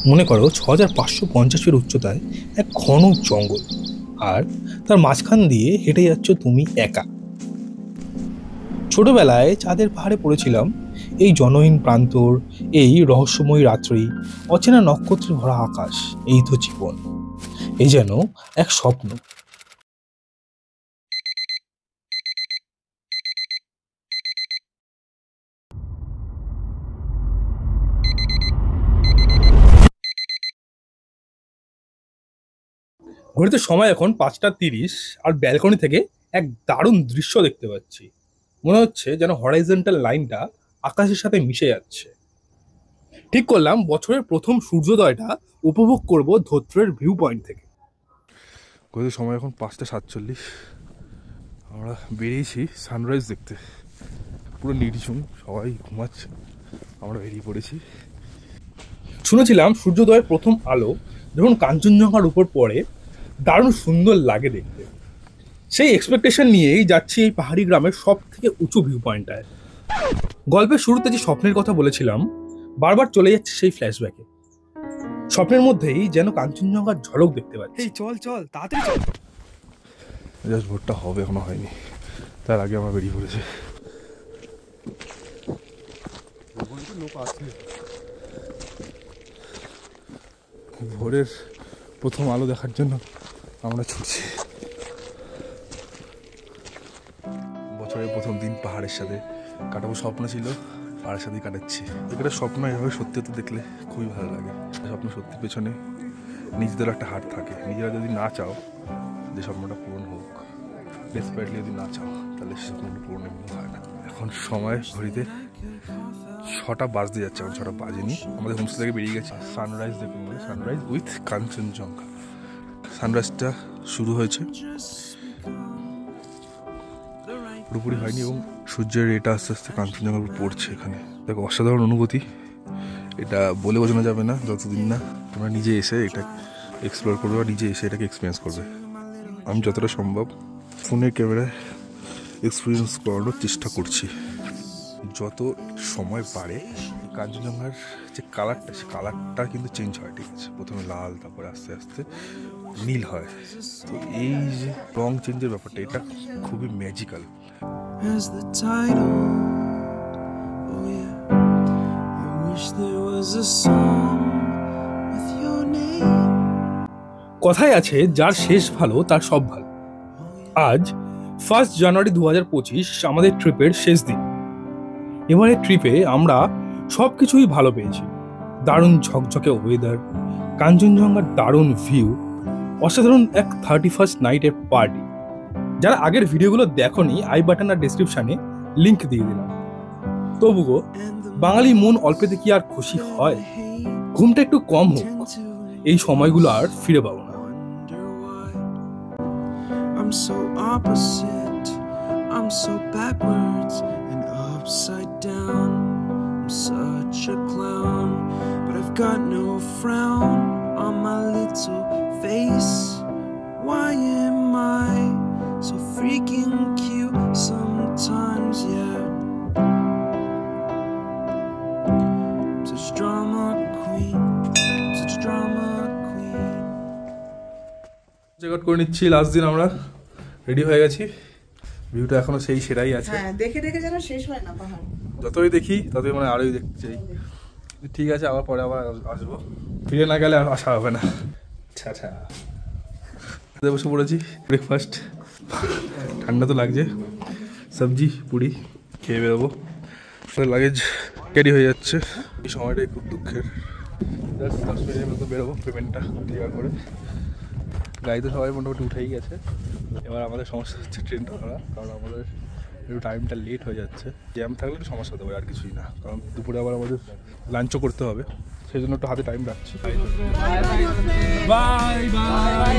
মনে করো 6550 ফিট উচ্চতায় এক ঘন জঙ্গল, আর তার মাঝখান দিয়ে হেঁটে যাচ্ছ তুমি একা। ছোটবেলায় চাঁদের পাহাড়ে পড়েছিলাম এই জনহীন প্রান্তর, এই রহস্যময়ী রাত্রি, অচেনা নক্ষত্রে ভরা আকাশ, এই তো জীবন। এই যেন এক স্বপ্ন। ঘড়িতে সময় এখন 5টা 30, আর ব্যালকনি থেকে এক দারুণ দৃশ্য দেখতে পাচ্ছি। মনে হচ্ছে যেন হরাইজন্টাল লাইনটা আকাশের সাথে মিশে যাচ্ছে। ঠিক করলাম বছরের প্রথম সূর্যোদয়টা উপভোগ করব ধোত্রের ভিউ পয়েন্ট থেকে। ঘড়িতে সময় এখন 5টা 47। আমরা বেরিয়েছি সানরাইজ দেখতে। পুরো নিরিঝুম, সবাই ঘুমাচ্ছে, আমরা বেরিয়ে পড়েছি। শুনেছিলাম সূর্যোদয়ের প্রথম আলো যখন কাঞ্চনজঙ্ঘার উপর পড়ে দারুণ সুন্দর লাগে দেখতে। সেই এক্সপেকটেশন নিয়েই যাচ্ছি এই পাহাড়ি গ্রামের সব থেকে উঁচু ভিউ পয়েন্টটায়। গল্পের শুরুতে যে স্বপ্নের কথা বলেছিলাম, বারবার চলে যাচ্ছে সেই ফ্ল্যাশব্যাকে। স্বপ্নের মধ্যেই যেন কাঞ্চনজঙ্ঘার ঝলক দেখতে পাচ্ছি। চল চল তাড়াতাড়ি চল। জাস্ট ভোরটা হবে, এখনো হয়নি, তার আগে আমরা বেরিয়ে পড়েছি। লোক আছে। ভোরের প্রথম আলো দেখার জন্য আমরা ছুটছি। বছরের প্রথম দিন পাহাড়ের সাথে কাটাবো স্বপ্ন ছিল, পাহাড়ের সাথেই কাটাচ্ছি। এটা স্বপ্ন, এভাবে সত্যি হতে দেখলে খুবই ভালো লাগে। স্বপ্ন সত্যির পেছনে নিজেদের একটা হাত থাকে। নিজেরা যদি না চাও যে স্বপ্নটা পূরণ হোক, ডেসপারেটলি যদি না চাও, তাহলে সে স্বপ্নটা পূরণ এমনি হয় না। এখন সময় ঘড়িতে 6টা বাজতে যাচ্ছে, এখন 6টা বাজেনি। আমাদের হোমস্টে থেকে বেরিয়ে গেছে সানরাইজ দেখুন, বলে সানরাইজ উইথ কাঞ্চনজঙ্ঘা। সানরাইজটা শুরু হয়েছে, পুরোপুরি হয়নি, এবং সূর্যের এটা আস্তে আস্তে কাঞ্চনজঙ্ঘার উপর পড়ছে। এখানে দেখো অসাধারণ অনুভূতি, এটা বলে বোঝানো যাবে না যতদিন না তোমরা নিজে এসে এটা এক্সপ্লোর করবে বা নিজে এসে এটাকে এক্সপিরিয়েন্স করবে। আমি যতটা সম্ভব ফোনের ক্যামেরায় এক্সপিরিয়েন্স করানোর চেষ্টা করছি। যত সময় বাড়ে কাঞ্চনজঙ্ঘার যে কালারটা, সে কালারটা কিন্তু চেঞ্জ হয়, ঠিক আছে? প্রথমে লাল, তারপরে আস্তে আস্তে নীল হয়। তো এই যে রং চেঞ্জের ব্যাপারটা, এটা খুবই ম্যাজিক্যাল। কথায় আছে যার শেষ ভালো তার সব ভালো। আজ 1 জানুয়ারি 2025 আমাদের ট্রিপের শেষ দিন। এবারে ট্রিপে আমরা সব কিছুই ভালো পেয়েছি। দারুণ ঝকঝকে ওয়েদার, কাঞ্চনজঙ্ঘার দারুণ ভিউ, অসাধারণ এক 31st নাইটের পার্টি। যারা আগের ভিডিওগুলো দেখোনি, আই বাটন আর ডেসক্রিপশনে লিংক দিয়ে দিলাম। তবুও বাঙালি মন অল্পেতে কি আর খুশি হয়? ঘুমটা একটু কম হোক, এই সময়গুলো আর ফিরে পাবো না। I'm so opposite, I'm so backwards and upside down. I'm such a clown, but I've got no frown on my little face. Why am I so freaking cute sometimes, yeah? I'm such drama queen, such drama queen. Check out করে নিচ্ছি। Last দিন আমরা ready হয়ে গেছি, ভিউটা এখনো সেই সেটাই আছে। হ্যাঁ, দেখে দেখে যেন শেষ হয় না পাহাড়। যতই দেখি ততই মানে আরোই দেখতে চাই। ঠিক আছে, আবার পরে আবার আসবো, ফিরে না গেলে আর আসা হবে না। আচ্ছা, বসে পড়েছি ব্রেকফাস্ট। ঠান্ডা তো লাগছে, সবজি পুরি খেয়ে বেরোবো। লাগেজ ক্যারি হয়ে যাচ্ছে, এই সময়টাই খুব দুঃখের। 10 মিনিটের মতো বেরোবো পেমেন্টটা ক্লিয়ার করে। গাড়ি তো সবাই মোটামুটি উঠেই গেছে। এবার আমাদের সমস্যা হচ্ছে ট্রেনটা ধরা, কারণ আমাদের একটু টাইমটা লেট হয়ে যাচ্ছে। জ্যাম থাকলে একটু সমস্যা হতে পারে, আর কিছুই না। কারণ দুপুরে আবার আমাদের লাঞ্চও করতে হবে, সেই জন্য একটু হাতে টাইম রাখছি। Bye bye.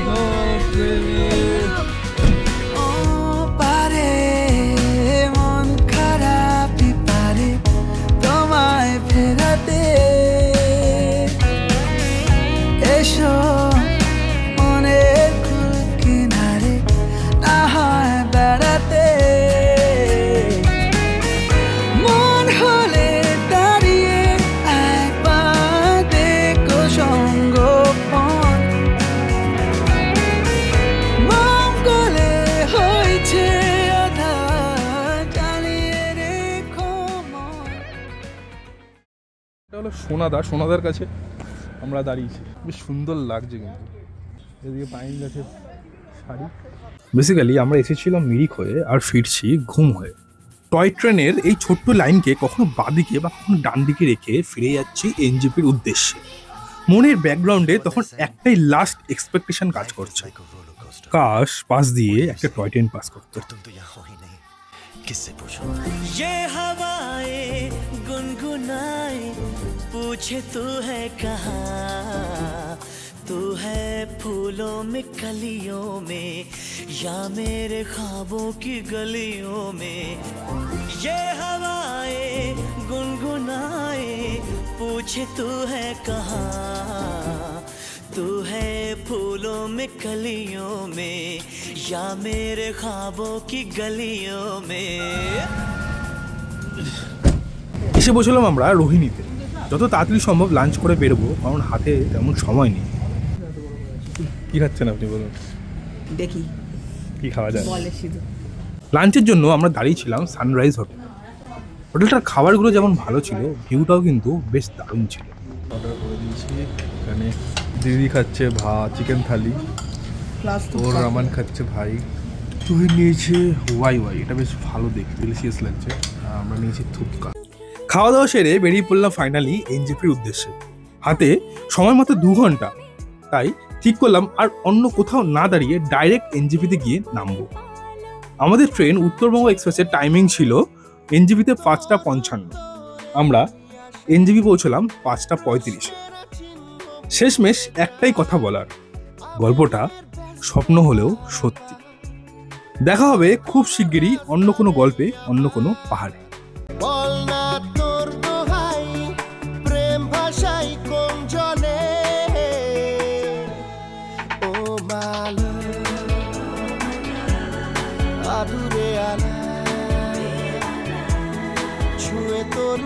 মন খারাপই পারে তোমায় ফেরাতে, এসো মনের কুল কিনারে না হয় বেড়াতে। মন হলে দাঁড়িয়ে একবার দেখো হলো সোনাদার কাছে আমরা দাঁড়িয়েছি। বেশ সুন্দর লাগছে কিন্তু, এদিকে পাইন গাছের শাড়ি। বেসিক্যালি আমরা এসেছিলাম মিরিক হয়ে আর ফিরছি ঘুম হয়ে। টয় ট্রেনের এই ছোট্ট লাইনকে কখনো বাঁদিকে বা কখনো ডান দিকে রেখে ফিরে যাচ্ছি এনজেপির উদ্দেশ্যে। মনের ব্যাকগ্রাউন্ডে তখন একটাই লাস্ট এক্সপেকটেশন কাজ করছে, কাশ পাশ দিয়ে একটা টয় ট্রেন পাস করতো। ये हवाएं गुनगुनाए पूछे तू है कहाँ, तू है फूलों में कलियों में या मेरे ख्वाबों की गलियों में। ये हवाएं गुनगुनाए पूछे तू है कहाँ, तू है फूलों में कलियों में या मेरे ख्वाबों की गलियों में। এসে বসলাম আমরা রোহিণীতে। যত তাড়াতাড়ি সম্ভব লাঞ্চ করে বেরোবো, কারণ হাতে তেমন সময় নেই। কি খাচ্ছেন আপনি বলুন? দেখি কি খাওয়া যায়? বলে শুধু লাঞ্চের জন্য আমরা দাঁড়িয়েছিলাম সানরাইজ হোটেল। হোটেলটার খাবারগুলো যেমন ভালো ছিল, ভিউটাও কিন্তু বেশ দারুণ ছিল। অর্ডার করে দিয়েছি। এখানে দিদি খাচ্ছে ভাত, চিকেন থালি। প্লাস ওর রামান খাচ্ছে ভাই। তুই নিয়েছে ওয়াই, এটা বেশ ভালো দেখতে, ডিলিশিয়াস লাগছে। আর আমরা নিয়েছি থুপকা। খাওয়া দাওয়া সেরে বেরিয়ে পড়লাম ফাইনালি এনজেপির উদ্দেশ্যে। হাতে সময় মতো 2 ঘন্টা, তাই ঠিক করলাম আর অন্য কোথাও না দাঁড়িয়ে ডাইরেক্ট এনজেপিতে গিয়ে নামবো। আমাদের ট্রেন উত্তরবঙ্গ এক্সপ্রেসের টাইমিং ছিল এনজেপিতে 5:55। আমরা এনজেপি পৌঁছলাম 5:35। শেষমেশ একটাই কথা বলার, গল্পটা স্বপ্ন হলেও সত্যি। দেখা হবে খুব শিগগিরই অন্য কোনো গল্পে, অন্য কোনো পাহাড়ে। বল না তোর দোহাই, প্রেম ভাষাই কোন জলে, ও মালো আদুরে আলা ছুঁয়ে তোর